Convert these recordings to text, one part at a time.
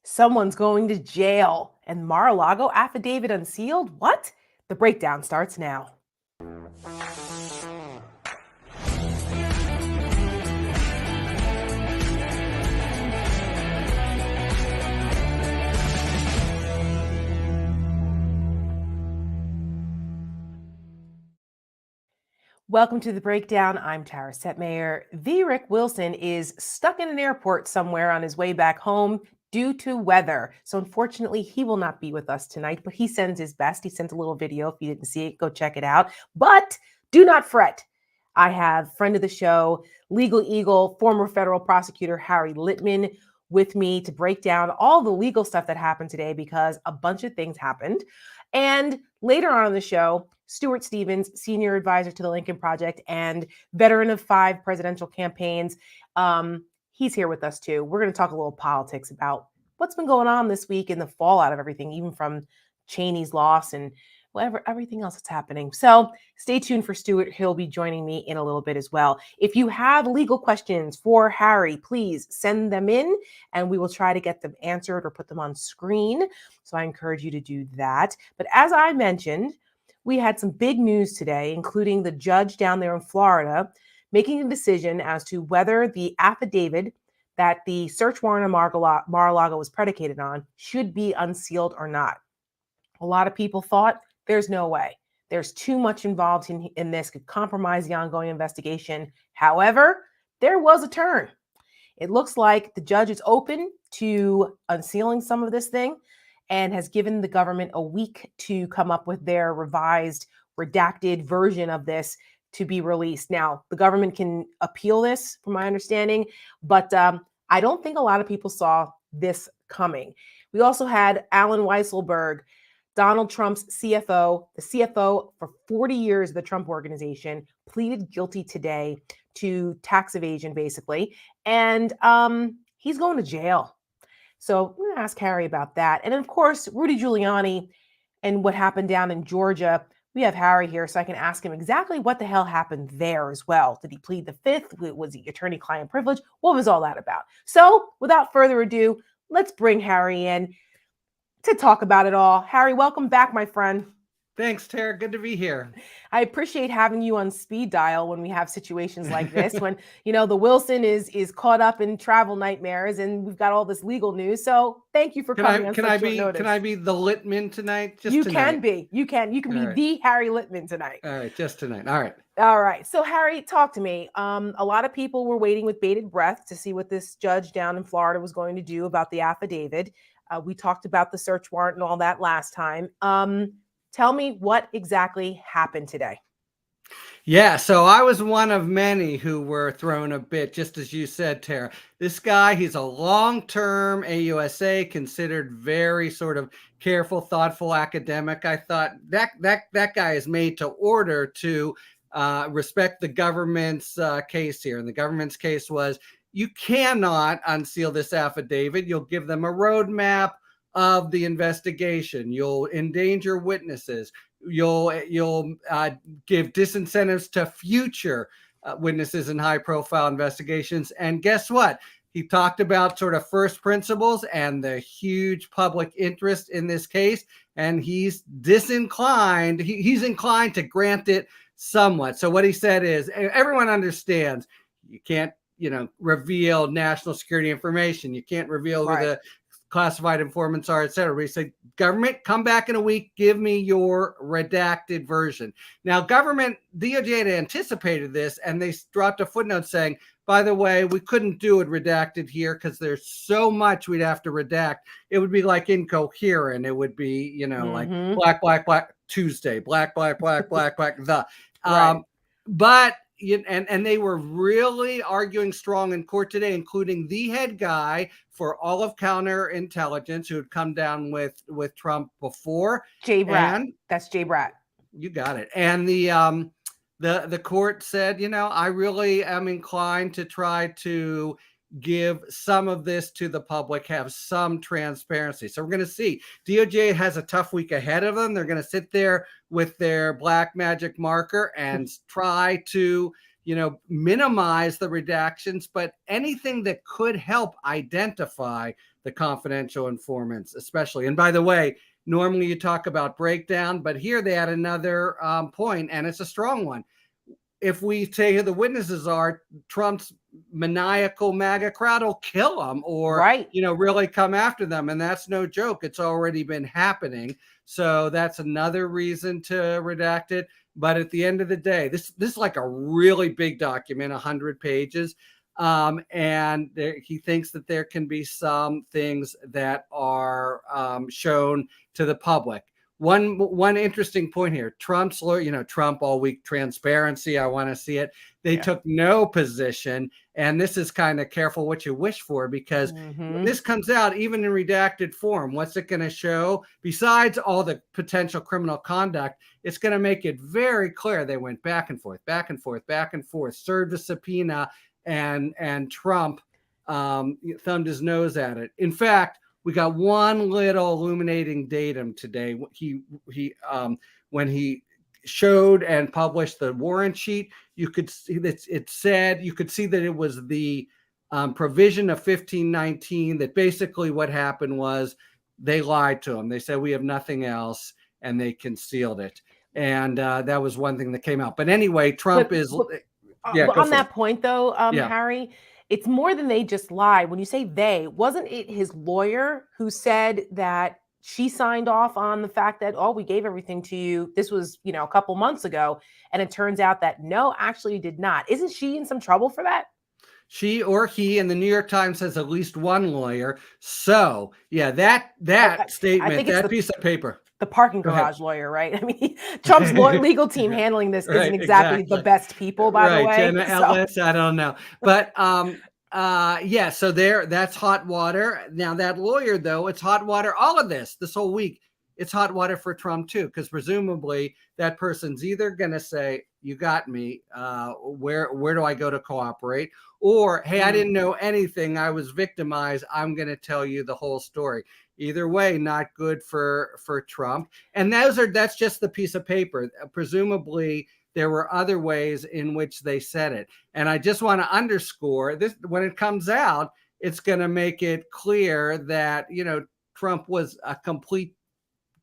Someone's going to jail. And Mar-a-Lago affidavit unsealed? What? The breakdown starts now. Welcome to The Breakdown. I'm Tara Setmayer. The Rick Wilson is stuck in an airport somewhere on his way back home due to weather. So unfortunately, he will not be with us tonight, but he sends his best. He sent a little video. If you didn't see it, go check it out. But do not fret. I have friend of the show, legal eagle, former federal prosecutor Harry Litman with me to break down all the legal stuff that happened today because a bunch of things happened. And later on in the show, Stuart Stevens, senior advisor to the Lincoln Project and veteran of 5 presidential campaigns. He's here with us too. We're going to talk a little politics about what's been going on this week and the fallout of everything, even from Cheney's loss and everything else that's happening. So stay tuned for Stuart. He'll be joining me in a little bit as well. If you have legal questions for Harry, please send them in and we will try to get them answered or put them on screen. So I encourage you to do that. But as I mentioned, we had some big news today, including the judge down there in Florida making a decision as to whether the affidavit that the search warrant on Mar-a-Lago was predicated on should be unsealed or not. A lot of people thought there's no way. There's too much involved in this, could compromise the ongoing investigation. However, there was a turn. It looks like the judge is open to unsealing some of this thing and has given the government a week to come up with their revised, redacted version of this to be released. Now, the government can appeal this, from my understanding, but I don't think a lot of people saw this coming. We also had Alan Weisselberg, Donald Trump's CFO, the CFO for 40 years of the Trump Organization, pleaded guilty today to tax evasion, basically, and he's going to jail. So I'm going to ask Harry about that. And then, of course, Rudy Giuliani and what happened down in Georgia. We have Harry here, so I can ask him exactly what the hell happened there as well. Did he plead the fifth? Was he attorney-client privilege? What was all that about? So without further ado, let's bring Harry in to talk about it all. Harry, welcome back, my friend. Thanks, Tara. Good to be here. I appreciate having you on speed dial when we have situations like this, when, you know, the Wilson is caught up in travel nightmares and we've got all this legal news. So thank you for coming on such short notice. Can I be the Litman tonight? You can be. You can be the Harry Litman tonight. All right, just tonight. All right. All right. So, Harry, talk to me. A lot of people were waiting with bated breath to see what this judge down in Florida was going to do about the affidavit. We talked about the search warrant and all that last time. Tell me what exactly happened today. Yeah, so I was one of many who were thrown a bit, just as you said, Tara. This guy, he's a long-term AUSA, considered very sort of careful, thoughtful academic. I thought that guy is made to order to respect the government's case here. And the government's case was, you cannot unseal this affidavit. You'll give them a roadmap of the investigation. You'll endanger witnesses. You'll give disincentives to future witnesses in high-profile investigations. And guess what? He talked about sort of first principles and the huge public interest in this case, and he's disinclined. He's inclined to grant it somewhat. So what he said is, everyone understands you can't, reveal national security information. You can't reveal who the classified informants are, et cetera. He said, government, come back in a week, give me your redacted version. Now, DOJ had anticipated this, and they dropped a footnote saying, by the way, we couldn't do it redacted here because there's so much we'd have to redact. It would be like incoherent. It would be, like black, black, black, Tuesday, black, black, black, black, black, the. But and they were really arguing strong in court today, including the head guy for all of counterintelligence who had come down with Trump before. Jay Bratt. That's Jay Bratt. You got it. And the court said, I really am inclined to try to give some of this to the public, have some transparency. So we're going to see. DOJ has a tough week ahead of them. They're going to sit there with their black magic marker and try to, minimize the redactions, but anything that could help identify the confidential informants, especially. And by the way, normally you talk about breakdown, but here they had another point, and it's a strong one. If we say who the witnesses are, Trump's maniacal MAGA crowd will kill them, or right. really come after them, and that's no joke. It's already been happening, so that's another reason to redact it. But at the end of the day, this is like a really big document, 100 pages, and he thinks that there can be some things that are shown to the public. One interesting point here, Trump's lawyer, Trump all week, transparency, I want to see it. They took no position, and this is kind of careful what you wish for, because when this comes out, even in redacted form, what's it going to show? Besides all the potential criminal conduct, it's going to make it very clear they went back and forth, back and forth, back and forth, served a subpoena, and Trump thumbed his nose at it. In fact, we got one little illuminating datum today. He when he showed and published the warrant sheet, you could see that it said, you could see that it was the provision of 1519, that basically what happened was they lied to him. They said, we have nothing else, and they concealed it. And that was one thing that came out. But anyway, Trump on that point, though, Harry, it's more than they just lied. When you say they, wasn't it his lawyer who said that she signed off on the fact that, oh, we gave everything to you? This was, a couple months ago. And it turns out that no, actually you did not. Isn't she in some trouble for that? She or he, and the New York Times has at least one lawyer. So yeah, that statement, that piece of paper. The parking garage lawyer, right? I mean, Trump's legal team handling this isn't exactly the best people, by the way. Jenna Ellis, I don't know. But yeah, so that's hot water. Now that lawyer, though, it's hot water. All of this whole week, it's hot water for Trump too, because presumably that person's either going to say, you got me, where do I go to cooperate? Or, hey, I didn't know anything, I was victimized, I'm going to tell you the whole story. Either way, not good for Trump. And that's just the piece of paper. Presumably, there were other ways in which they said it. And I just want to underscore this: when it comes out, it's going to make it clear that, Trump was a complete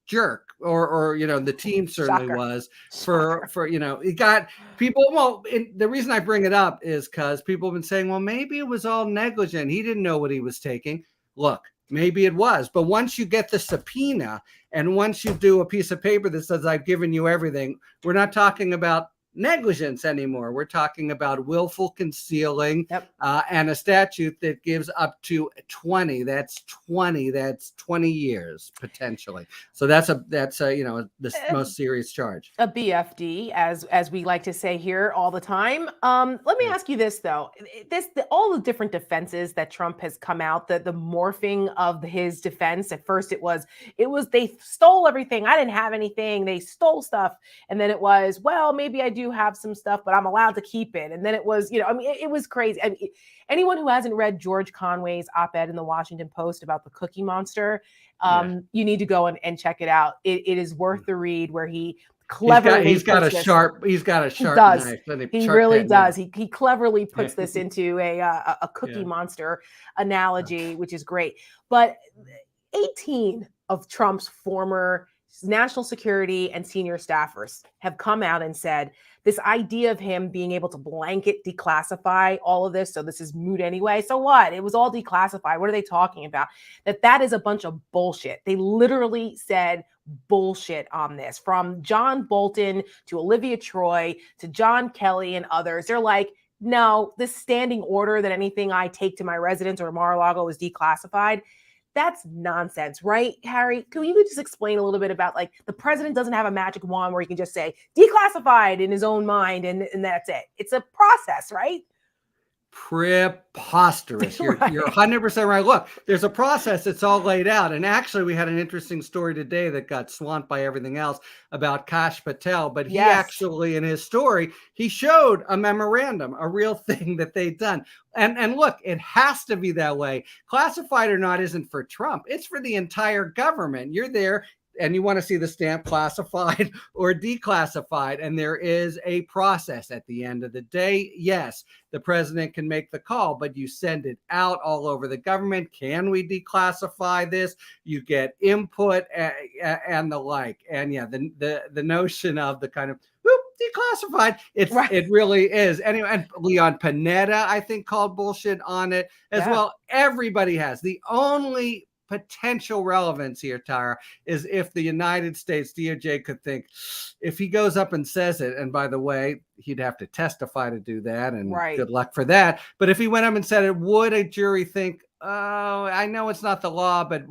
jerk, or the team certainly was for it got people. Well, the reason I bring it up is because people have been saying, well, maybe it was all negligent. He didn't know what he was taking. Look, maybe it was, but once you get the subpoena and once you do a piece of paper that says, I've given you everything, we're not talking about negligence anymore. We're talking about willful concealing, and a statute that gives up to 20. That's 20 years potentially. So that's the most serious charge. A BFD, as we like to say here all the time. Let me ask you this though: all the different defenses that Trump has come out, the morphing of his defense. At first, it was they stole everything. I didn't have anything. They stole stuff, and then it was, well, maybe I do have some stuff, but I'm allowed to keep it. And then it was, it was crazy. I mean, anyone who hasn't read George Conway's op-ed in the Washington Post about the Cookie Monster, you need to go and check it out. It is worth the read, where he cleverly he's got a sharp knife. He really does. He cleverly puts this into a Cookie Monster analogy, which is great. But 18 of Trump's former national security and senior staffers have come out and said this idea of him being able to blanket declassify all of this, so this is moot anyway, so what? It was all declassified. What are they talking about? That is a bunch of bullshit. They literally said bullshit on this, from John Bolton to Olivia Troy to John Kelly and others. They're like, no, this standing order that anything I take to my residence or Mar-a-Lago is declassified. That's nonsense, right, Harry? Can you just explain a little bit about, like, the president doesn't have a magic wand where he can just say declassified in his own mind and that's it. It's a process, right? Preposterous. You're 100% right. Look, there's a process. It's all laid out. And actually, we had an interesting story today that got swamped by everything else about Kash Patel. But he actually, in his story, he showed a memorandum, a real thing that they'd done. And look, it has to be that way. Classified or not isn't for Trump. It's for the entire government. You're there and you want to see the stamp classified or declassified. And there is a process at the end of the day. Yes, the president can make the call, but you send it out all over the government. Can we declassify this? You get input and the like. And yeah, the notion of the kind of whoop, declassified, it really is. Anyway, and Leon Panetta, I think, called bullshit on it as well. Everybody has. The only potential relevance here, Tara, is if the United States DOJ could think, if he goes up and says it, and by the way, he'd have to testify to do that, and good luck for that. But if he went up and said it, would a jury think, oh, I know it's not the law, but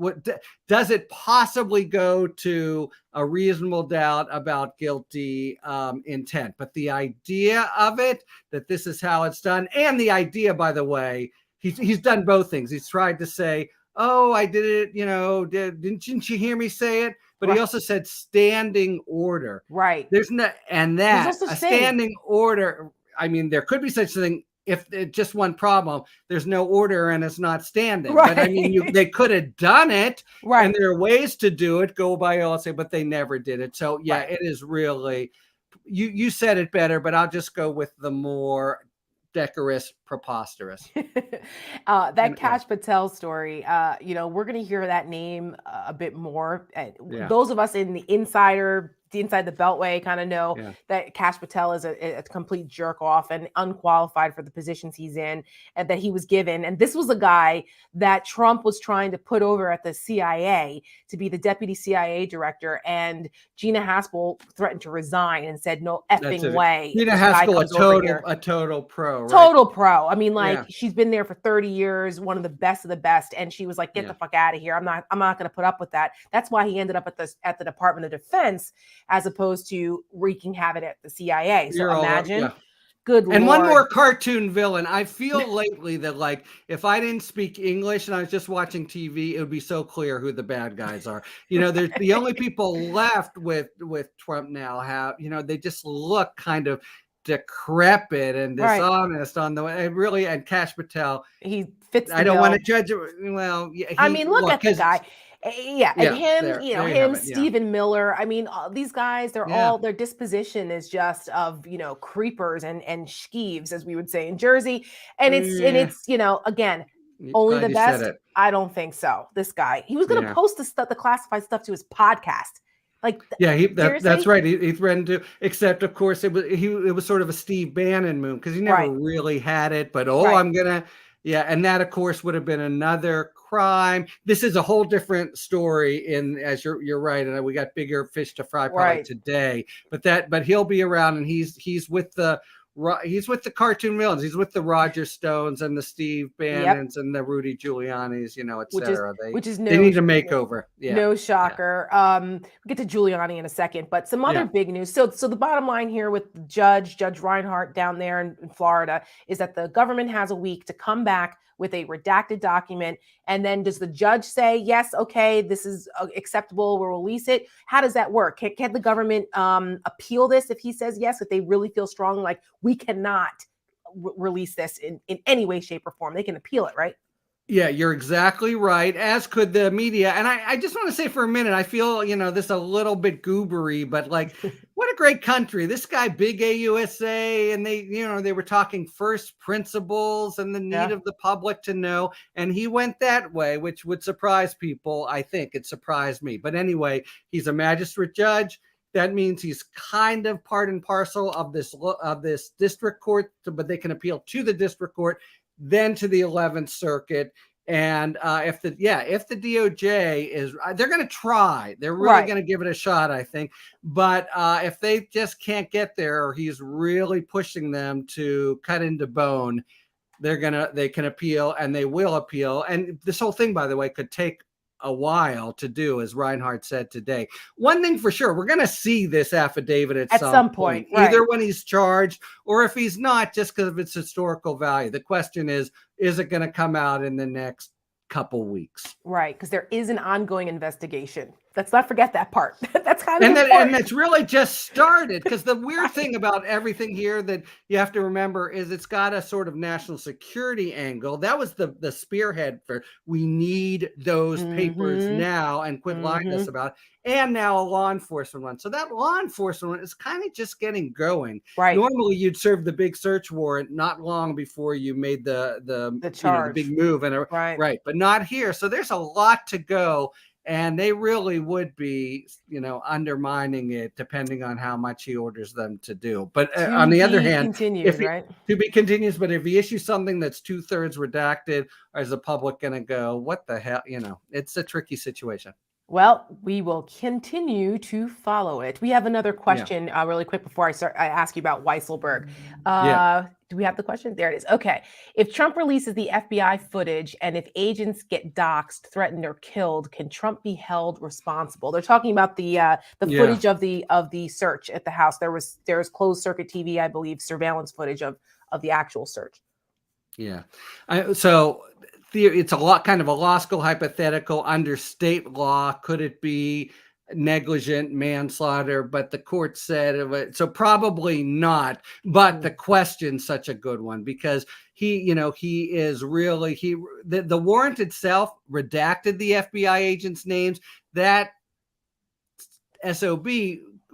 does it possibly go to a reasonable doubt about guilty intent? But the idea of it, that this is how it's done, and the idea, by the way, he's done both things. He's tried to say, oh, I did it, didn't you hear me say it? But he also said standing order. Right. There's no, and that a standing order, I mean, there could be such a thing if it's just one problem, there's no order and it's not standing. But I mean, they could have done it, and there are ways to do it, go by all say, but they never did it. So yeah, it is really, you said it better, but I'll just go with the more decorous, preposterous. That Kash Patel story, we're going to hear that name a bit more. Those of us in the inside the beltway kind of know that Kash Patel is a complete jerk off and unqualified for the positions he's in and that he was given. And this was a guy that Trump was trying to put over at the CIA to be the deputy CIA director. And Gina Haspel threatened to resign and said, no effing way. Gina Haspel, a total pro, right? Total pro. I mean, she's been there for 30 years, one of the best of the best. And she was like, get the fuck out of here. I'm not going to put up with that. That's why he ended up at the Department of Defense, as opposed to wreaking havoc at the CIA. So imagine. Good Lord. And one more cartoon villain. I feel lately that, like, if I didn't speak English and I was just watching TV, it would be so clear who the bad guys are. There's the only people left with Trump now have, they just look kind of decrepit and dishonest on the way. Really, and Kash Patel, he fits. I don't want to judge it. Well, I mean, look at the guy. And him, Stephen Miller. I mean, these guys, they're all, their disposition is just of, creepers and skeeves, as we would say in Jersey. And it's, again, only the best. I don't think so. This guy, he was going to post the classified stuff to his podcast. That's right. He threatened to, except of course it was sort of a Steve Bannon move, because he never really had it, but I'm going to, and that of course would have been another crime. This is a whole different story as you're right. And we got bigger fish to fry probably today, but he'll be around, and he's with the cartoon villains. He's with the Roger Stones and the Steve Bannons and the Rudy Giulianis, etc. They need a makeover. No shocker. We'll get to Giuliani in a second, but some other big news. So the bottom line here with Judge Reinhardt down there in Florida is that the government has a week to come back with a redacted document. And then does the judge say, yes, okay, this is acceptable, we'll release it? How does that work? Can the government appeal this if he says yes, if they really feel strong, like we cannot release this in any way, shape, or form? They can appeal it, right? Yeah, you're exactly right, as could the media. And I just want to say for a minute, I feel, this a little bit goobery, but like, what a great country. This guy, big AUSA, and they were talking first principles and the need of the public to know. And he went that way, which would surprise people. I think it surprised me. But anyway, he's a magistrate judge. That means he's kind of part and parcel of this district court, but they can appeal to the district court, then to the 11th Circuit. And if the DOJ is, they're going to try. They're really going to give it a shot, I think. But if they just can't get there, or he's really pushing them to cut into bone, they can appeal, and they will appeal. And this whole thing, by the way, could take a while to do, as Reinhardt said today. One thing for sure, we're going to see this affidavit at some point, either when he's charged or if he's not, just because of its historical value. The question is it going to come out in the next couple weeks. Right, because there is an ongoing investigation. Let's not forget that part. That's kind of And important. it's really just started, because the weird thing about everything here that you have to remember is it's got a sort of national security angle. That was the spearhead for, we need those papers now and quit lying to us about it. And now a law enforcement one. So that law enforcement one is kind of just getting going. Right. Normally you'd serve the big search warrant not long before you made the charge. The big move, and right, but not here. So there's a lot to go. And they really would be, undermining it depending on how much he orders them to do. But on the other hand, to be continuous, but if he issues something that's 2/3 redacted, is the public going to go, what the hell? It's a tricky situation. Well, we will continue to follow it. We have another question really quick before I ask you about Weisselberg. Do we have the question? There it is. Okay. If Trump releases the FBI footage and if agents get doxxed, threatened, or killed, can Trump be held responsible? They're talking about the footage of the search at the house. There's closed circuit TV, I believe, surveillance footage of the actual search. Yeah. So it's kind of a law school hypothetical. Under state law, could it be negligent manslaughter? But the court said, so probably not. But the question's such a good one, because he is really, the warrant itself redacted the FBI agents' names. That SOB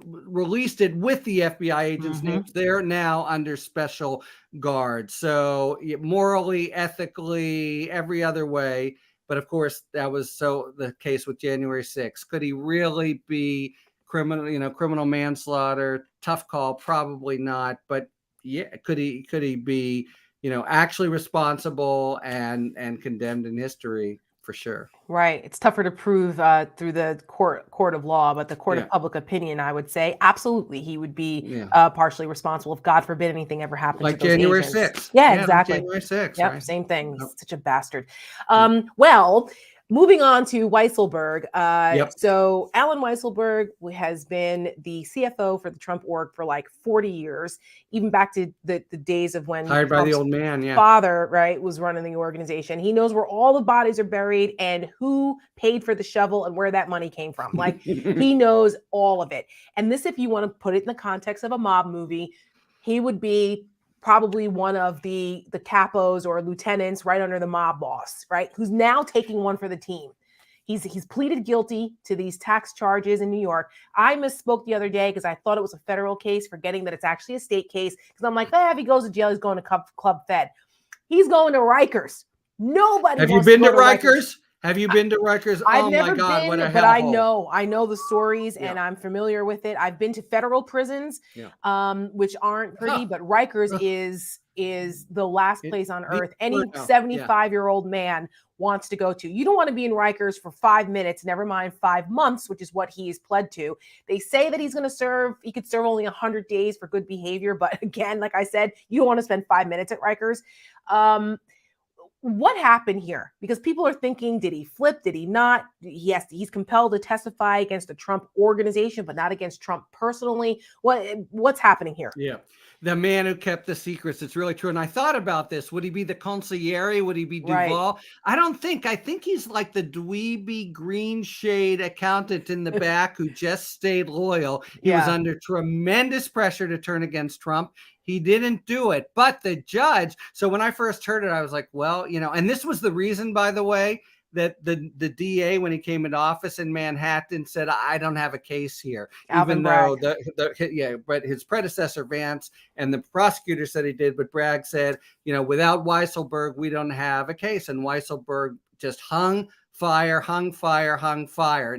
released it with the FBI agents' names. They're now under special guard. So morally, ethically, every other way. But of course, that was the case with January 6th. Could he really be criminal manslaughter? Tough call, probably not. But yeah, could he be, actually responsible and condemned in history? For sure. Right. It's tougher to prove through the court of law, but the court of public opinion, I would say, absolutely, he would be partially responsible if, God forbid, anything ever happened like to those January agents. 6th. Yeah, exactly. Like January 6th. Yep, right? Same thing. He's such a bastard. Well, moving on to Weisselberg. So Alan Weisselberg has been the CFO for the Trump org for like 40 years, even back to the days of when hired by the old man, father, right, was running the organization. He knows where all the bodies are buried and who paid for the shovel and where that money came from. Like, he knows all of it. And this, if you want to put it in the context of a mob movie, he would be probably one of the capos or lieutenants right under the mob boss, right? Who's now taking one for the team. He's pleaded guilty to these tax charges in New York. I misspoke the other day because I thought it was a federal case, forgetting that it's actually a state case. Because I'm like, if he goes to jail, he's going to Club Fed. He's going to Rikers. Nobody. Have you been to Rikers? Have you been to Rikers? I've never been, but I know the stories and I'm familiar with it. I've been to federal prisons, which aren't pretty, but Rikers is the last place on earth any 75-year-old man wants to go to. You don't want to be in Rikers for 5 minutes, never mind 5 months, which is what he's pled to. They say that he could serve only 100 days for good behavior. But again, like I said, you don't want to spend 5 minutes at Rikers. What happened here? Because people are thinking, did he flip? Did he not? Yes, he's compelled to testify against the Trump organization, but not against Trump personally. What's happening here? Yeah. The man who kept the secrets. It's really true. And I thought about this. Would he be the consigliere? Would he be Duval? Right. I think he's like the dweeby green shade accountant in the back who just stayed loyal. He was under tremendous pressure to turn against Trump. He didn't do it. But the judge, so when I first heard it, I was like, well, and this was the reason, by the way, that the DA, when he came into office in Manhattan, said, I don't have a case here. Even though but his predecessor, Vance, and the prosecutor said he did, but Bragg said, without Weisselberg, we don't have a case. And Weisselberg just hung fire.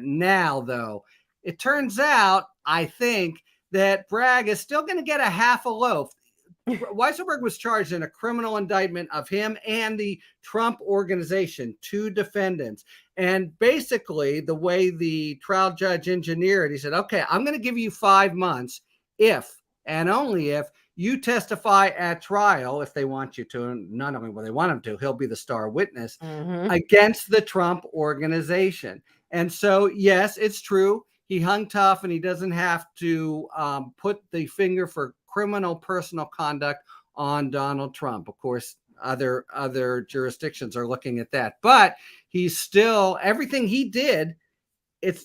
Now, though, it turns out, I think, that Bragg is still going to get a half a loaf. Weisselberg was charged in a criminal indictment of him and the Trump organization, 2 defendants. And basically, the way the trial judge engineered, he said, okay, I'm going to give you 5 months if and only if you testify at trial, if they want you to, and not only will they want him to, he'll be the star witness against the Trump organization. And so, yes, it's true. He hung tough and he doesn't have to put the finger for criminal personal conduct on Donald Trump. Of course, other jurisdictions are looking at that. But he's still, everything he did,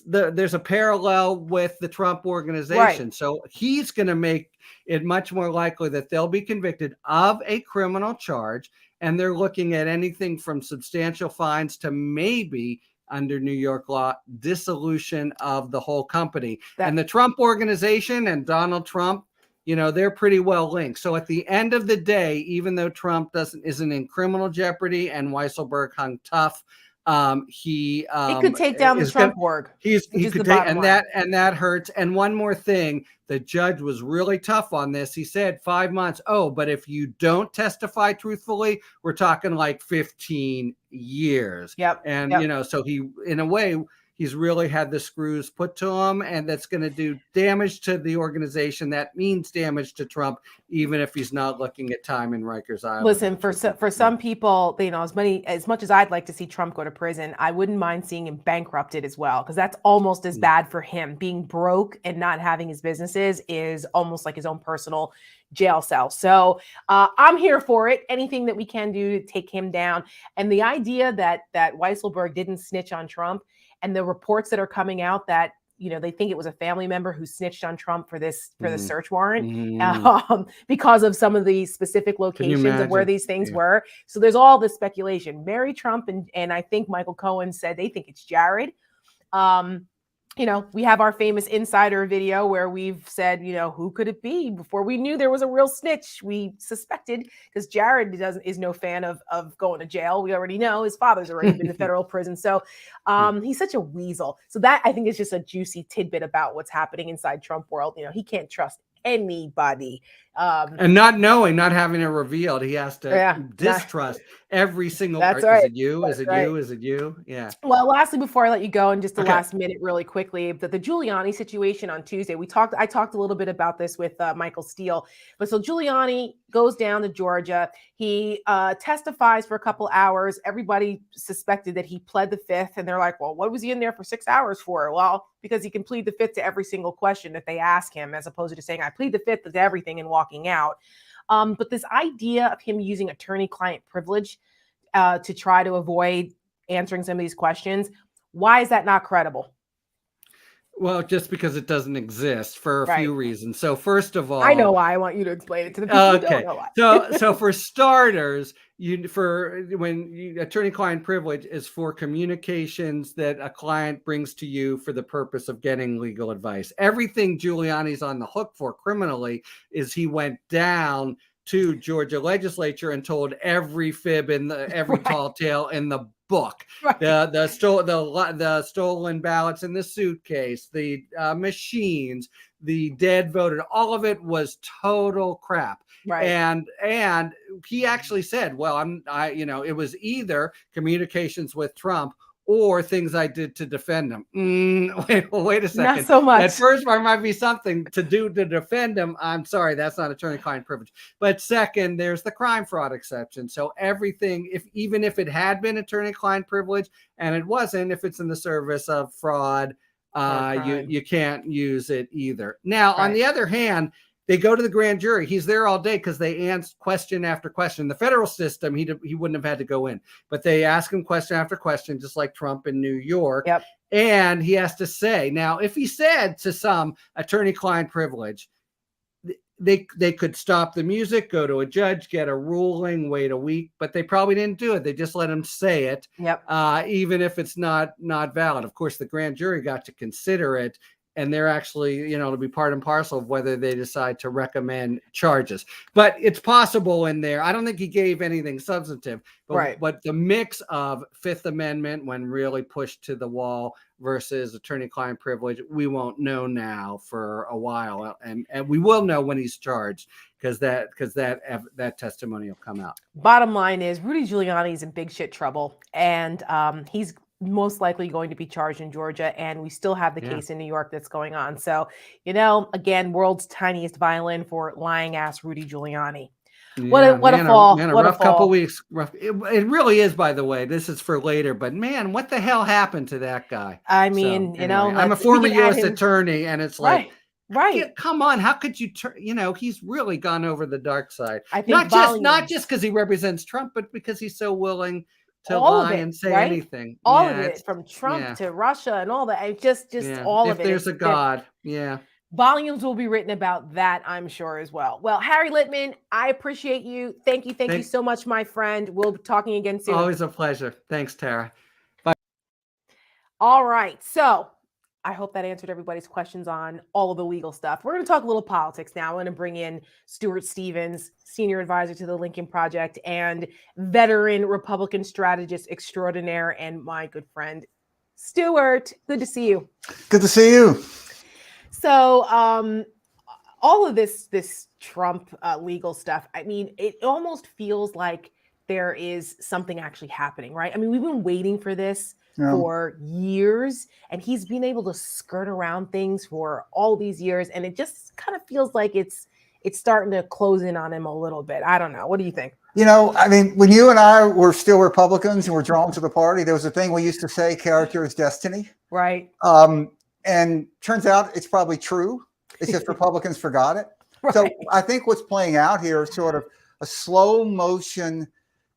there's a parallel with the Trump organization. Right. So he's going to make it much more likely that they'll be convicted of a criminal charge. And they're looking at anything from substantial fines to maybe, under New York law, dissolution of the whole company. And the Trump organization and Donald Trump, they're pretty well linked. So at the end of the day, even though Trump isn't in criminal jeopardy and Weisselberg hung tough, he could take down the Trump org. He could take, and that hurts. And one more thing, the judge was really tough on this. He said 5 months. Oh, but if you don't testify truthfully, we're talking like 15 years. Yep. And so he, in a way, he's really had the screws put to him, and that's going to do damage to the organization. That means damage to Trump, even if he's not looking at time in Rikers Island. Listen, for some people, as much as I'd like to see Trump go to prison, I wouldn't mind seeing him bankrupted as well, because that's almost as bad for him. Being broke and not having his businesses is almost like his own personal jail cell. So I'm here for it. Anything that we can do to take him down. And the idea that Weisselberg didn't snitch on Trump, and the reports that are coming out that they think it was a family member who snitched on Trump for the search warrant because of some of the specific locations of where these things were. So there's all this speculation. Mary Trump and I think Michael Cohen said they think it's Jared. We have our famous insider video where we've said, who could it be? Before we knew there was a real snitch, we suspected, because Jared is no fan of going to jail. We already know his father's already been to federal prison. So he's such a weasel. So that, I think, is just a juicy tidbit about what's happening inside Trump world. He can't trust anybody. And not having it revealed, he has to distrust every single. That's right. Is it you? Is it you? Is it you? Yeah. Well, lastly, before I let you go, and just the last minute, really quickly, the Giuliani situation on Tuesday. I talked a little bit about this with Michael Steele, but so Giuliani goes down to Georgia. He testifies for a couple hours. Everybody suspected that he pled the fifth, and they're like, "Well, what was he in there for 6 hours for?" Well, because he can plead the fifth to every single question that they ask him, as opposed to saying, "I plead the fifth to everything," and walking out. But this idea of him using attorney-client privilege to try to avoid answering some of these questions, why is that not credible? Well, just because it doesn't exist for a few reasons. So first of all, I know why. I want you to explain it to the people who don't know why. So for starters, attorney-client privilege is for communications that a client brings to you for the purpose of getting legal advice. Everything Giuliani's on the hook for criminally is he went down to Georgia legislature and told every fib in every tall tale in the book, the stolen ballots in the suitcase, the machines, the dead voted, all of it was total crap. Right. And he actually said, well, it was either communications with Trump or things I did to defend him. Wait a second. Not so much. That first part might be something to do to defend him. I'm sorry, that's not attorney-client privilege. But second, there's the crime fraud exception. So everything, even if it had been attorney-client privilege, and it wasn't, if it's in the service of fraud, you can't use it either. Now, on the other hand, they go to the grand jury. He's there all day because they answer question after question. The federal system, he wouldn't have had to go in, but they ask him question after question, just like Trump in New York. Yep. And he has to say, now, if he said to some attorney-client privilege, they could stop the music, go to a judge, get a ruling, wait a week, but they probably didn't do it. They just let him say it, even if it's not valid. Of course, the grand jury got to consider it, and they're actually, to be part and parcel of whether they decide to recommend charges. But it's possible in there. I don't think he gave anything substantive, but the mix of Fifth Amendment, when really pushed to the wall, versus attorney-client privilege, we won't know now for a while, and we will know when he's charged, because that testimony will come out. Bottom line is, Rudy Giuliani is in big shit trouble, and he's most likely going to be charged in Georgia, and we still have the case in New York that's going on. So, again, world's tiniest violin for lying ass Rudy Giuliani. What a fall. A rough couple weeks. It really is, by the way. This is for later, but man, what the hell happened to that guy? I mean, I'm a former U.S. attorney, and it's like, Right. Come on, how could you turn? He's really gone over the dark side. I think Not volumes. just because he represents Trump, but because he's so willing to All of lie it, and say right? anything. All of Yeah, it, from Trump yeah, to Russia and all that. Just yeah. all of If it. there's a God, yeah. Volumes will be written about that, I'm sure, as well. Well, Harry Litman, I appreciate you. Thank you so much, my friend. We'll be talking again soon. Always a pleasure. Thanks, Tara. All right. So I hope that answered everybody's questions on all of the legal stuff. We're going to talk a little politics now. I'm going to bring in Stuart Stevens, senior advisor to the Lincoln Project and veteran Republican strategist extraordinaire, and my good friend, Stuart. Good to see you. Good to see you. So, all of this Trump legal stuff, I mean, it almost feels like there is something actually happening, right? I mean, we've been waiting for this for years, and he's been able to skirt around things for all these years, and it just kind of feels like it's starting to close in on him a little bit. I don't know. What do you think? I mean, when you and I were still Republicans and were drawn to the party, there was a thing we used to say, character is destiny. Right. And turns out it's probably true. It's just Republicans forgot it. Right. So I think what's playing out here is sort of a slow motion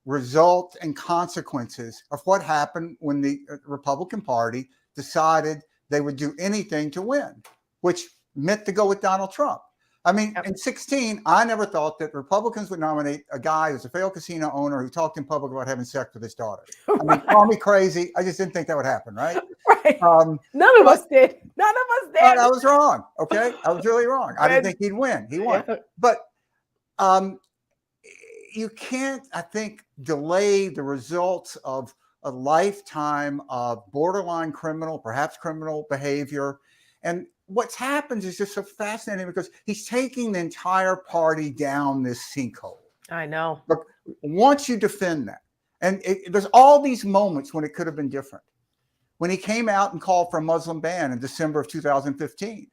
result and consequences of what happened when the Republican Party decided they would do anything to win, which meant to go with Donald Trump. I mean, in 2016, I never thought that Republicans would nominate a guy who's a failed casino owner who talked in public about having sex with his daughter. I mean, call me crazy. I just didn't think that would happen, right? Right. None of us did. None of us did. I was wrong. Okay. I was really wrong. I didn't think he'd win. He won. But you can't, I think, delay the results of a lifetime of borderline criminal, perhaps criminal behavior. And what's happened is just so fascinating because he's taking the entire party down this sinkhole. I know. Look, once you defend that, and there's all these moments when it could have been different. When he came out and called for a Muslim ban in December of 2015.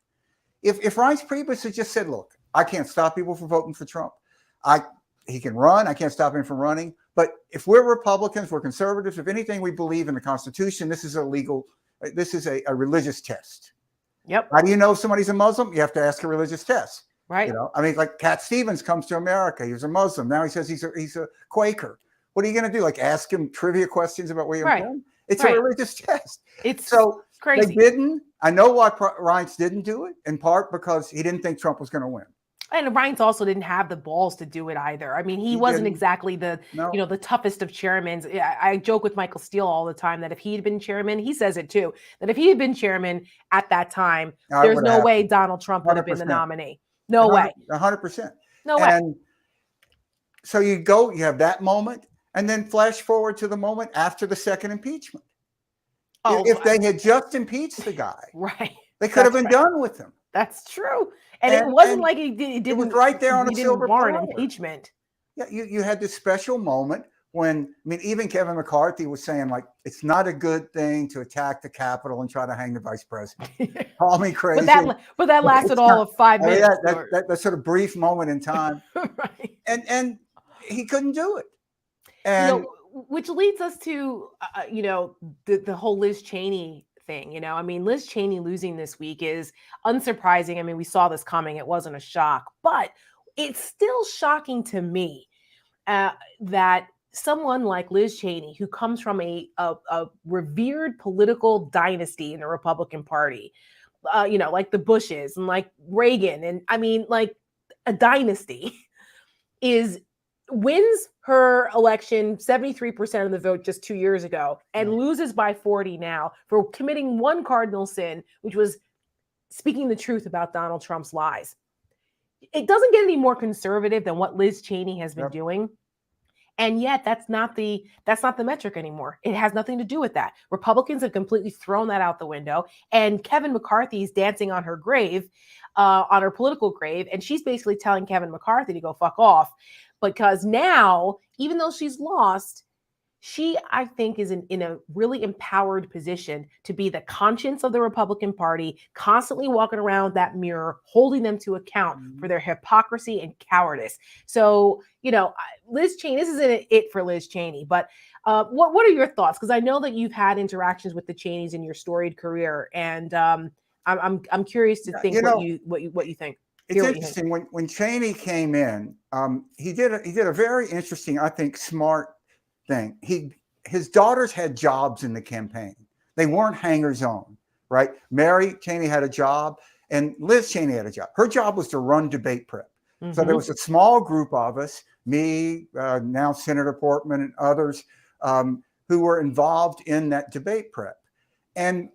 If Reince Priebus had just said, look, I can't stop people from voting for Trump. He can run. I can't stop him from running. But if we're Republicans, we're conservatives, if anything, we believe in the Constitution, this is a religious test. Yep. How do you know if somebody's a Muslim? You have to ask a religious test. Right. I mean, like Cat Stevens comes to America. He was a Muslim. Now he says he's a Quaker. What are you going to do? Like ask him trivia questions about where you're from? It's a religious test. It's so crazy. They didn't. I know why Reince didn't do it, in part because he didn't think Trump was going to win. And Reince also didn't have the balls to do it either. I mean, he wasn't exactly the toughest of chairmen. I joke with Michael Steele all the time that if he had been chairman, he says it too, that if he had been chairman at that time, there's no way Donald Trump would have been the nominee. No way. 100%. No way. And so you have that moment, and then flash forward to the moment after the second impeachment. Oh, if they had just impeached the guy, they could have been done with him. That's true. And it wasn't like he didn't. It was right there on a silver platter. Impeachment. Yeah, you had this special moment when, I mean, even Kevin McCarthy was saying, like, it's not a good thing to attack the Capitol and try to hang the vice president. Call me crazy. But that lasted all of 5 minutes. That sort of brief moment in time. And he couldn't do it. And which leads us to, the whole Liz Cheney thing. I mean, Liz Cheney losing this week is unsurprising. I mean, we saw this coming. It wasn't a shock, but it's still shocking to me that someone like Liz Cheney, who comes from a revered political dynasty in the Republican Party, like the Bushes and like Reagan, and I mean, like a dynasty, wins her election 73% of the vote just 2 years ago and loses by 40 now for committing one cardinal sin, which was speaking the truth about Donald Trump's lies. It doesn't get any more conservative than what Liz Cheney has been doing. And yet that's not the metric anymore. It has nothing to do with that. Republicans have completely thrown that out the window. And Kevin McCarthy's dancing on her grave, on her political grave. And she's basically telling Kevin McCarthy to go fuck off. Because now, even though she's lost, she, I think, is in a really empowered position to be the conscience of the Republican Party, constantly walking around that mirror, holding them to account for their hypocrisy and cowardice. So, Liz Cheney, this isn't it for Liz Cheney, but what are your thoughts? Because I know that you've had interactions with the Cheneys in your storied career, and I'm curious to think what you think. It's interesting when Cheney came in, he did a very interesting, I think, smart thing. His daughters had jobs in the campaign. They weren't hangers on, right? Mary Cheney had a job, and Liz Cheney had a job. Her job was to run debate prep. So there was a small group of us, me, now Senator Portman, and others, who were involved in that debate prep. And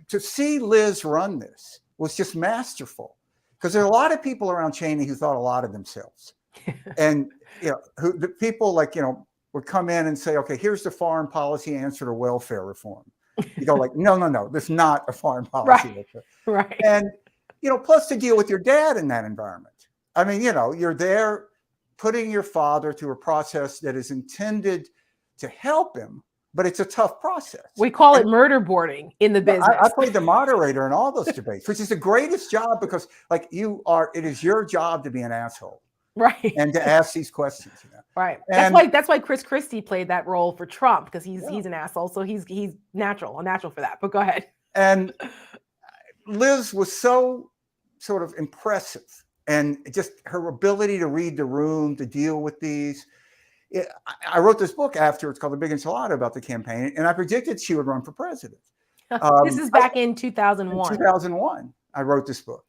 to see Liz run this was just masterful. Because there are a lot of people around Cheney who thought a lot of themselves. And, the people would come in and say, okay, here's the foreign policy answer to welfare reform. You go like, no, there's not a foreign policy. Right. And, plus to deal with your dad in that environment. I mean, you're there putting your father through a process that is intended to help him, but it's a tough process. We call it murder boarding in the business. I played the moderator in all those debates, which is the greatest job because it is your job to be an asshole. Right. And to ask these questions. Right. And that's why Chris Christie played that role for Trump, because he's an asshole. So he's natural for that. But go ahead. And Liz was so sort of impressive, and just her ability to read the room, to deal with these. I wrote this book after, it's called The Big Enchilada, about the campaign, and I predicted she would run for president. This is back in 2001. In 2001, I wrote this book.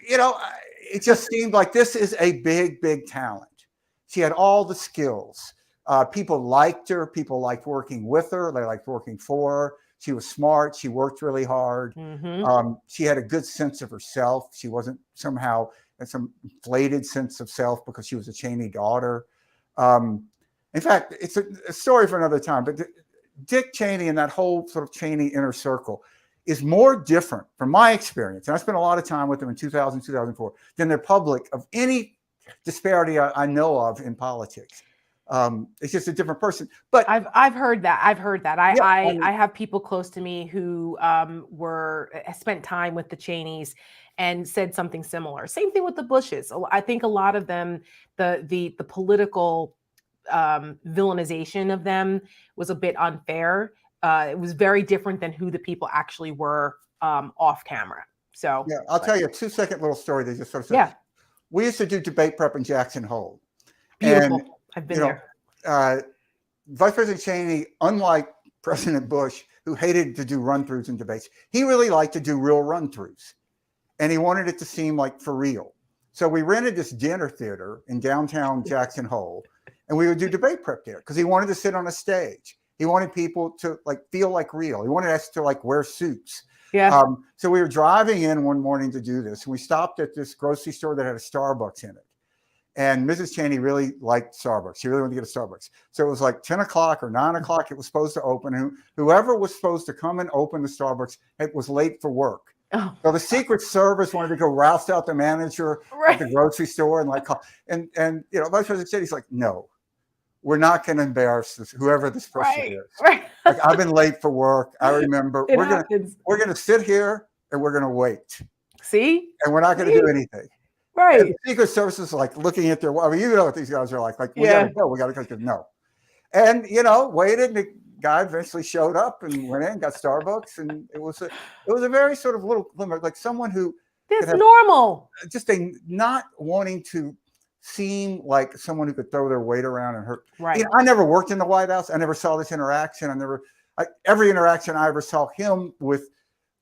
It just seemed like this is a big, big talent. She had all the skills. People liked her. People liked working with her. They liked working for her. She was smart. She worked really hard. She had a good sense of herself. She wasn't somehow in some inflated sense of self because she was a Cheney daughter. In fact, it's a story for another time, but Dick Cheney and that whole sort of Cheney inner circle is more different from my experience. And I spent a lot of time with them in 2000, 2004, than the public of any disparity I know of in politics. It's just a different person. But I've heard that. I have people close to me who spent time with the Cheneys and said something similar. Same thing with the Bushes. I think a lot of them, the political villainization of them was a bit unfair. It was very different than who the people actually were off camera. So I'll tell you a 2-second little story that just sort of said. Yeah. We used to do debate prep in Jackson Hole. Beautiful. And, I've been there. Vice President Cheney, unlike President Bush, who hated to do run-throughs in debates, he really liked to do real run-throughs. And he wanted it to seem like for real. So we rented this dinner theater in downtown Jackson Hole, and we would do debate prep there because he wanted to sit on a stage. He wanted people to feel like real. He wanted us to wear suits. Yeah. So we were driving in one morning to do this, and we stopped at this grocery store that had a Starbucks in it. And Mrs. Cheney really liked Starbucks. She really wanted to get a Starbucks. So it was like 10 o'clock or 9 o'clock. It was supposed to open. Whoever was supposed to come and open the Starbucks, it was late for work. Oh. So the Secret Service wanted to go roust out the manager at the grocery store and call. And Vice President Cheney's like, no, we're not going to embarrass whoever this person is. Right. I've been late for work. I remember. We're going to sit here and we're going to wait. See? And we're not going to do anything. Right. And the Secret Service is looking at their. I mean, you know what these guys are like. We got to go. We got to go. No. And waited. And the guy eventually showed up and went in, got Starbucks, and it was a very sort of little glimmer, like someone who. It's normal. Just not wanting to seem like someone who could throw their weight around and hurt. Right. I never worked in the White House. I never saw this interaction. Every interaction I ever saw him with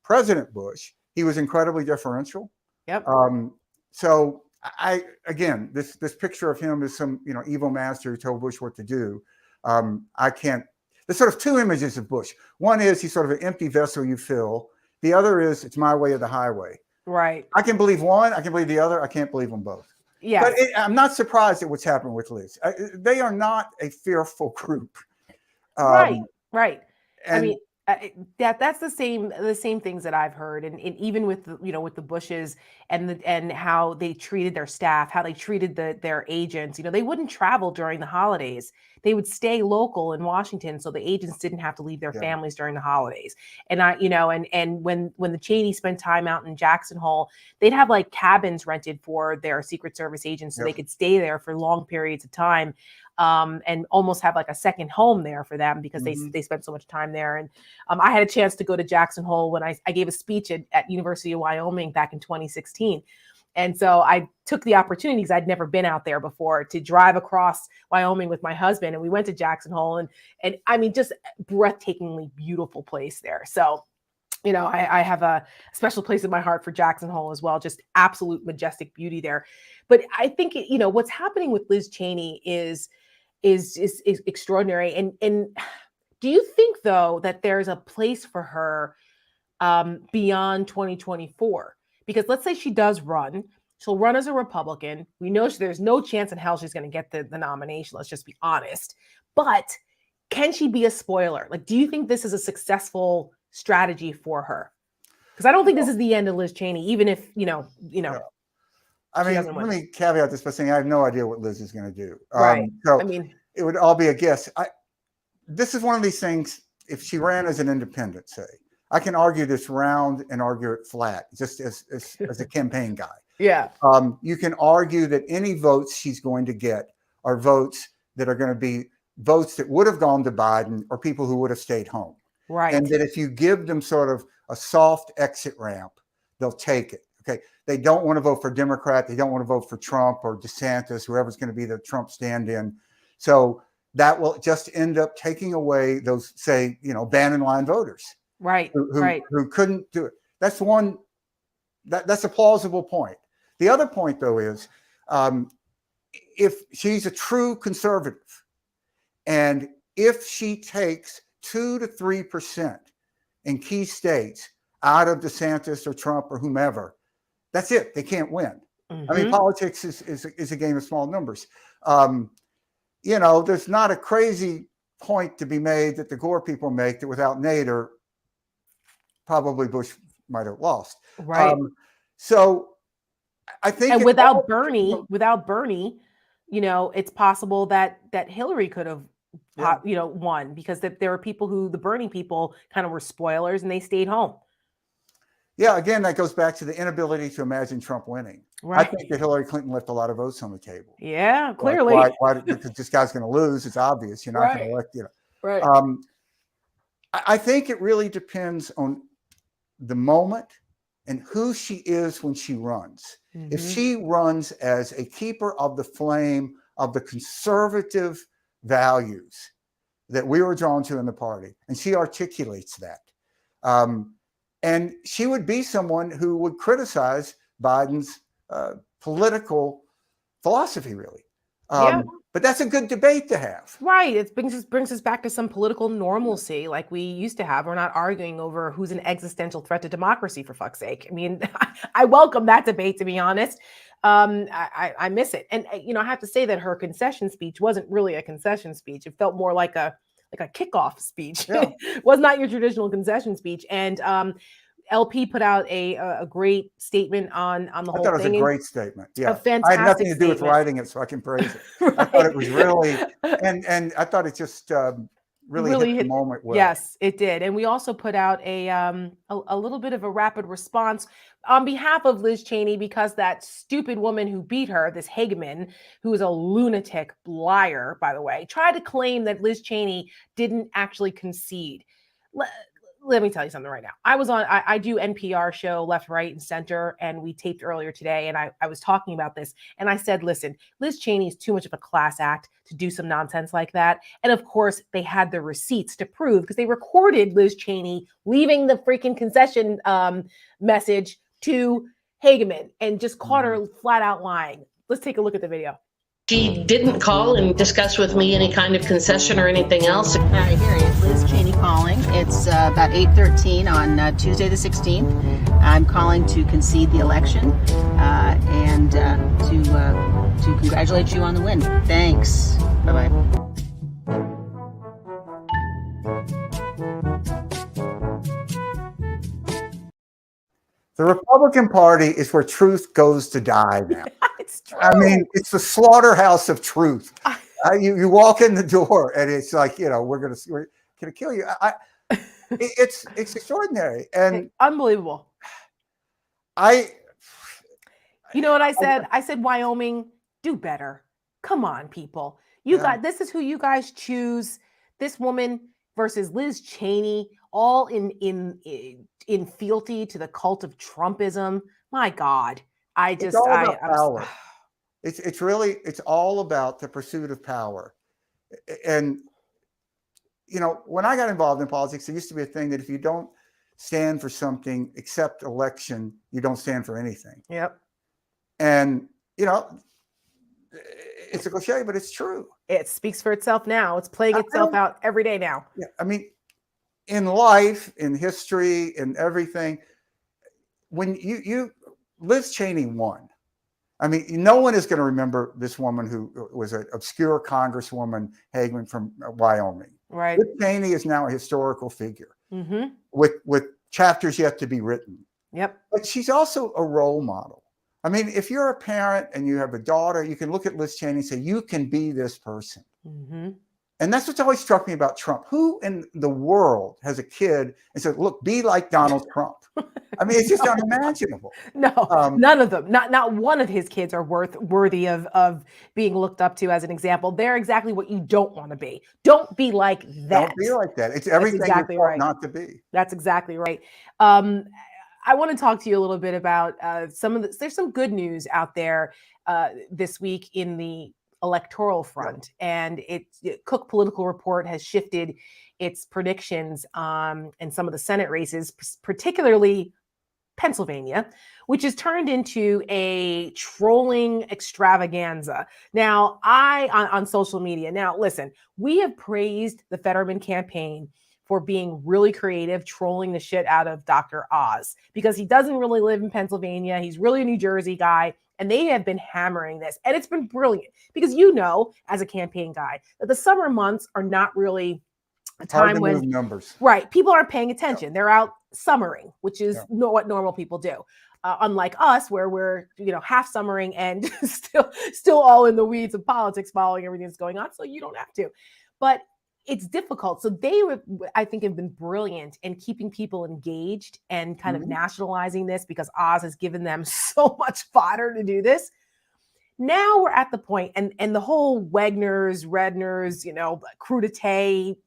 President Bush, he was incredibly deferential. Yep. So this picture of him as some evil master who told Bush what to do. There's sort of two images of Bush. One is he's sort of an empty vessel you fill. The other is it's my way or the highway. Right. I can believe one. I can believe the other. I can't believe them both. Yeah. But I'm not surprised at what's happened with Liz. They are not a fearful group. Right. And, I mean, that's the same things that I've heard, and even with with the Bushes and how they treated their staff, how they treated their agents. They wouldn't travel during the holidays. They would stay local in Washington, so the agents didn't have to leave their families during the holidays. And and when the Cheneys spent time out in Jackson Hole, they'd have cabins rented for their Secret Service agents so they could stay there for long periods of time. and almost have like a second home there for them because they spent so much time there. And I had a chance to go to Jackson Hole when I gave a speech at University of Wyoming back in 2016. And so I took the opportunity, because I'd never been out there before, to drive across Wyoming with my husband. And we went to Jackson Hole, and I mean, just breathtakingly beautiful place there. So, you know, I have a special place in my heart for Jackson Hole as well. Just absolute majestic beauty there. But I think, you know, what's happening with Liz Cheney is extraordinary. And do you think, though, that there's a place for her beyond 2024? Because let's say she does run, she'll run as a Republican. We know there's no chance in hell she's going to get the nomination. Let's just be honest. But can she be a spoiler? Like, do you think this is a successful strategy for her? Because I don't think this is the end of Liz Cheney, even if, you know. Yeah. I mean, let me caveat this by saying I have no idea what Liz is going to do. Right. So I mean, it would all be a guess. This is one of these things, if she ran as an independent, say, I can argue this round and argue it flat, just as a campaign guy. Yeah. You can argue that any votes she's going to get are votes that are going to be votes that would have gone to Biden or people who would have stayed home. Right. And that if you give them sort of a soft exit ramp, they'll take it. Okay. They don't want to vote for Democrat. They don't want to vote for Trump or DeSantis, whoever's going to be the Trump stand-in. So that will just end up taking away those, say, you know, Bannon line voters. Right. Who couldn't do it. That's one. That's a plausible point. The other point, though, is if she's a true conservative, and if she takes 2 to 3% in key states out of DeSantis or Trump or whomever, that's it. They can't win. I mean, politics is a game of small numbers. You know, there's not a crazy point to be made that the Gore people make that without Nader, probably Bush might have lost. Right. So I think, and without Bernie, you know, it's possible that Hillary could have, you know, won, because there were people who, the Bernie people, kind of were spoilers and they stayed home. Yeah. Again, that goes back to the inability to imagine Trump winning. Right. I think that Hillary Clinton left a lot of votes on the table. Yeah, clearly. Why, because this guy's going to lose. It's obvious. You're not going to elect, you know. Right. I think it really depends on the moment and who she is when she runs. If she runs as a keeper of the flame of the conservative values that we were drawn to in the party, and she articulates that, and she would be someone who would criticize Biden's political philosophy, really. But that's a good debate to have. Right. It brings us back to some political normalcy like we used to have. We're not arguing over who's an existential threat to democracy, for fuck's sake. I mean, I welcome that debate, to be honest. I miss it. And, you know, I have to say that her concession speech wasn't really a concession speech. It felt more like a kickoff speech. Yeah. It was not your traditional concession speech. And LP put out a great statement on the whole thing. I thought it was a great statement. Yeah. A fantastic I had nothing to do with writing it, so I can praise it. Right. I thought it was really, and I thought it just really hit the moment well. Yes, it did. And we also put out a little bit of a rapid response on behalf of Liz Cheney, because that stupid woman who beat her, this Hageman, who is a lunatic liar, by the way, tried to claim that Liz Cheney didn't actually concede. Let me tell you something right now. I do NPR show Left, Right, and Center, and we taped earlier today, and I was talking about this, and I said, listen, Liz Cheney is too much of a class act to do some nonsense like that. And of course, they had the receipts to prove, because they recorded Liz Cheney leaving the freaking concession message to Hageman and just caught her flat out lying. Let's take a look at the video. She didn't call and discuss with me any kind of concession or anything else. All right, here is Liz Cheney calling. It's about 8:13 on Tuesday the 16th. I'm calling to concede the election and to congratulate you on the win. Thanks. Bye-bye. The Republican Party is where truth goes to die now. It's true. I mean, it's the slaughterhouse of truth. You walk in the door and it's like, you know, we're gonna kill you. It's extraordinary and unbelievable. You know what I said? I said, Wyoming, do better. Come on, people. You got this is who you guys choose. This woman versus Liz Cheney, all in fealty to the cult of Trumpism. My God, It's all about power. It's all about the pursuit of power. And when I got involved in politics, there used to be a thing that if you don't stand for something except election, you don't stand for anything. Yep. And it's a cliche, but it's true. It speaks for itself now. It's playing itself out every day now. Yeah, I mean, in life, in history, in everything, when Liz Cheney won. I mean, no one is going to remember this woman who was an obscure Congresswoman, Hageman from Wyoming. Right. Liz Cheney is now a historical figure with chapters yet to be written. Yep. But she's also a role model. I mean, if you're a parent and you have a daughter, you can look at Liz Cheney and say, you can be this person. And that's what's always struck me about Trump. Who in the world has a kid and said, look, be like Donald Trump? I mean, it's just unimaginable. No, none of them. Not one of his kids are worthy of being looked up to as an example. They're exactly what you don't want to be. Don't be like that. Don't be like that. It's everything exactly you right. not to be. That's exactly right. I want to talk to you a little bit about there's some good news out there this week in the electoral front, and Cook Political Report has shifted its predictions in some of the Senate races, particularly Pennsylvania, which has turned into a trolling extravaganza. Now, on social media. Now, listen, we have praised the Fetterman campaign for being really creative, trolling the shit out of Dr. Oz, because he doesn't really live in Pennsylvania. He's really a New Jersey guy. And they have been hammering this. And it's been brilliant because as a campaign guy, that the summer months are not really a time when move numbers. Right. People aren't paying attention. They're out summering, which is what normal people do. Unlike us, where we're, half summering and still all in the weeds of politics, following everything that's going on. So you don't have to. But it's difficult. So they, I think, have been brilliant in keeping people engaged and kind of nationalizing this, because Oz has given them so much fodder to do this. Now we're at the point, and the whole Wagner's, Redner's, crudité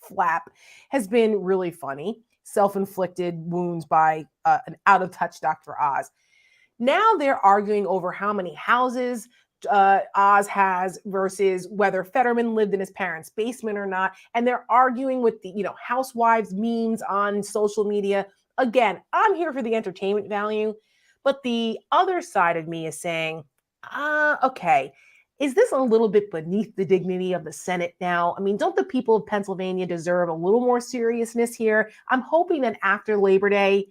flap has been really funny. Self-inflicted wounds by an out-of-touch Dr. Oz. Now they're arguing over how many houses Oz has versus whether Fetterman lived in his parents' basement or not. And they're arguing with the, housewives memes on social media. Again, I'm here for the entertainment value, but the other side of me is saying, okay, is this a little bit beneath the dignity of the Senate now? I mean, don't the people of Pennsylvania deserve a little more seriousness here? I'm hoping that after Labor Day,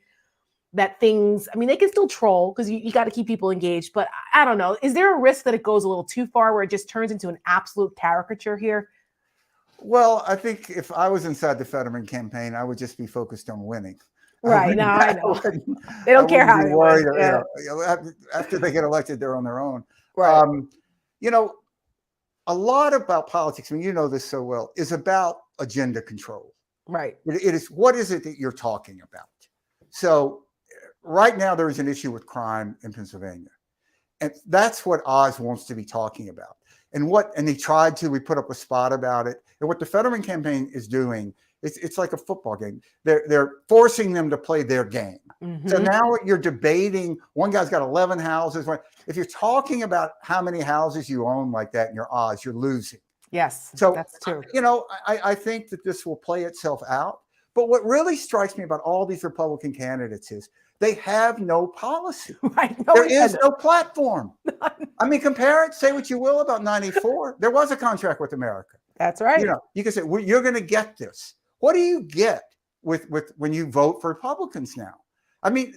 that things, they can still troll because you got to keep people engaged, but I don't know. Is there a risk that it goes a little too far where it just turns into an absolute caricature here? Well, I think if I was inside the Fetterman campaign, I would just be focused on winning. Right. I know. They don't care how they win. After they get elected, they're on their own. Right. A lot about politics, you know this so well, is about agenda control. Right. It is, what is it that you're talking about? So right now, there is an issue with crime in Pennsylvania. And that's what Oz wants to be talking about. And we put up a spot about it. And what the Fetterman campaign is doing, it's like a football game. They're forcing them to play their game. So now you're debating, one guy's got 11 houses. If you're talking about how many houses you own like that in your Oz, you're losing. Yes, so that's true. I think that this will play itself out. But what really strikes me about all these Republican candidates is they have no policy. Right. There is no platform. Compare it, say what you will about 94. There was a contract with America. That's right. You can say, well, you're going to get this. What do you get with when you vote for Republicans now?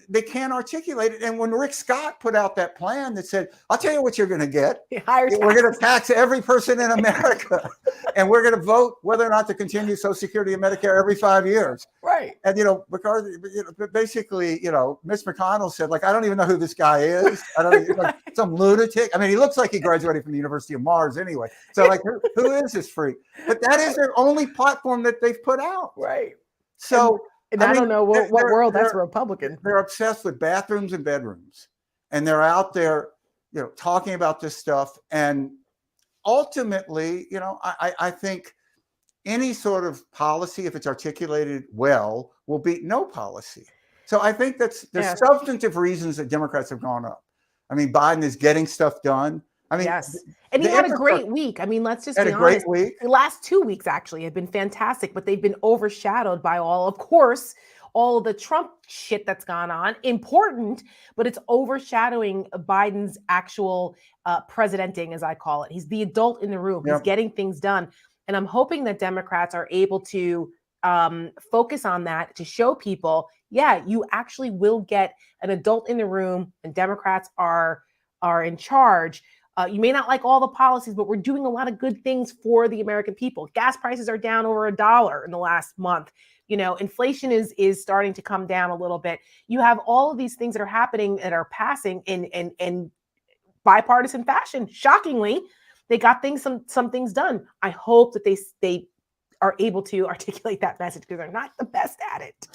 They can't articulate it. And when Rick Scott put out that plan that said, I'll tell you what you're going to get. We're going to tax every person in America. And we're going to vote whether or not to continue Social Security and Medicare every 5 years. Right. And, McCarthy, basically, Mitch McConnell said, I don't even know who this guy is. I don't some lunatic. He looks like he graduated from the University of Mars anyway. So who is this freak? But that is their only platform that they've put out. Right. So. And I don't know what world that's Republican. They're obsessed with bathrooms and bedrooms, and they're out there, talking about this stuff. And ultimately, I think any sort of policy, if it's articulated well, will beat no policy. So I think there's substantive reasons that Democrats have gone up. I mean, Biden is getting stuff done. I mean, yes. And he had a great week. I mean, let's just be honest. The last 2 weeks actually have been fantastic, but they've been overshadowed by all of the Trump shit that's gone on. Important, but it's overshadowing Biden's actual presidenting, as I call it. He's the adult in the room. He's getting things done. And I'm hoping that Democrats are able to focus on that to show people, yeah, you actually will get an adult in the room, and Democrats are in charge. You may not like all the policies, but we're doing a lot of good things for the American people. Gas prices are down over $1 in the last month. Inflation is starting to come down a little bit. You have all of these things that are happening that are passing in bipartisan fashion. Shockingly, they got some things done. I hope that they are able to articulate that message, because they're not the best at it.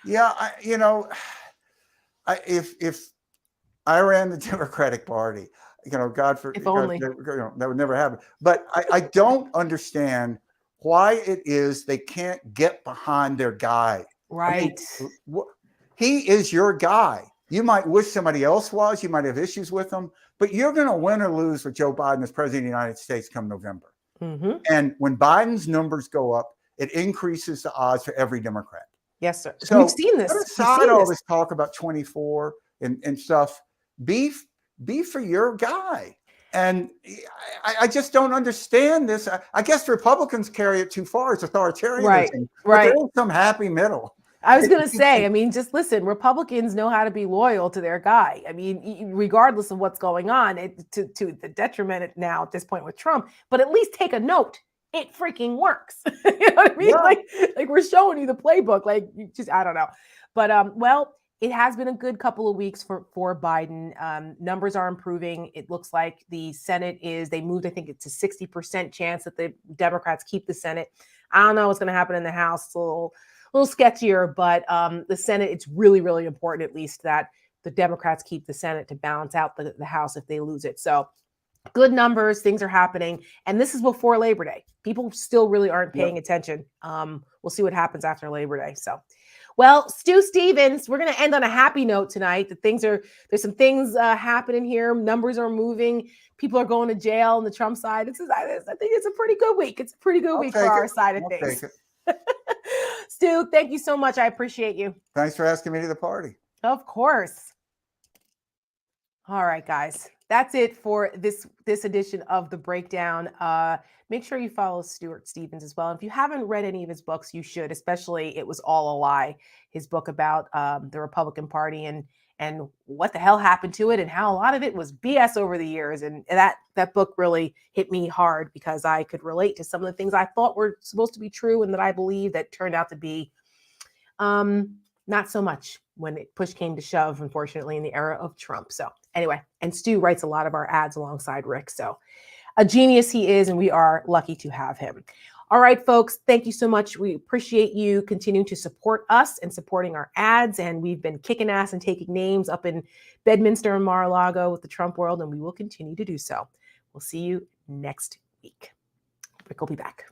Yeah, if I ran the Democratic Party, God forbid, if only. That would never happen. But I don't understand why it is they can't get behind their guy. Right. I mean, he is your guy. You might wish somebody else was. You might have issues with them, but you're going to win or lose with Joe Biden as president of the United States come November. Mm-hmm. And when Biden's numbers go up, it increases the odds for every Democrat. Yes, sir. So we've seen this. Put aside all this talk about 24 and stuff. Be for your guy. And I just don't understand this. I guess Republicans carry it too far. It's authoritarianism. Right. There is some happy middle. I was going to say, I mean, just listen, Republicans know how to be loyal to their guy. I mean, regardless of what's going on, to the detriment now at this point with Trump, but at least take a note. It freaking works. You know what I mean? Yeah. Like we're showing you the playbook. Like, I don't know. But, well, it has been a good couple of weeks for Biden. Numbers are improving. It looks like the Senate they moved, I think it's a 60% chance that the Democrats keep the Senate. I don't know what's going to happen in the House. It's a little sketchier, but the Senate, it's really, really important, at least, that the Democrats keep the Senate to balance out the House if they lose it. So good numbers, things are happening. And this is before Labor Day. People still really aren't paying attention. We'll see what happens after Labor Day. So, well, Stu Stevens, we're going to end on a happy note tonight. There's some things happening here. Numbers are moving. People are going to jail on the Trump side. I think it's a pretty good week. It's a pretty good week for our side of things. Stu, thank you so much. I appreciate you. Thanks for asking me to the party. Of course. All right, guys. That's it for this edition of The Breakdown. Make sure you follow Stuart Stevens as well. If you haven't read any of his books, you should, especially It Was All a Lie, his book about the Republican Party and what the hell happened to it and how a lot of it was BS over the years. And that book really hit me hard because I could relate to some of the things I thought were supposed to be true and that I believe that turned out to be not so much when push came to shove, unfortunately, in the era of Trump. So anyway, and Stu writes a lot of our ads alongside Rick. So a genius he is, and we are lucky to have him. All right, folks, thank you so much. We appreciate you continuing to support us and supporting our ads. And we've been kicking ass and taking names up in Bedminster and Mar-a-Lago with the Trump world, and we will continue to do so. We'll see you next week. Rick will be back.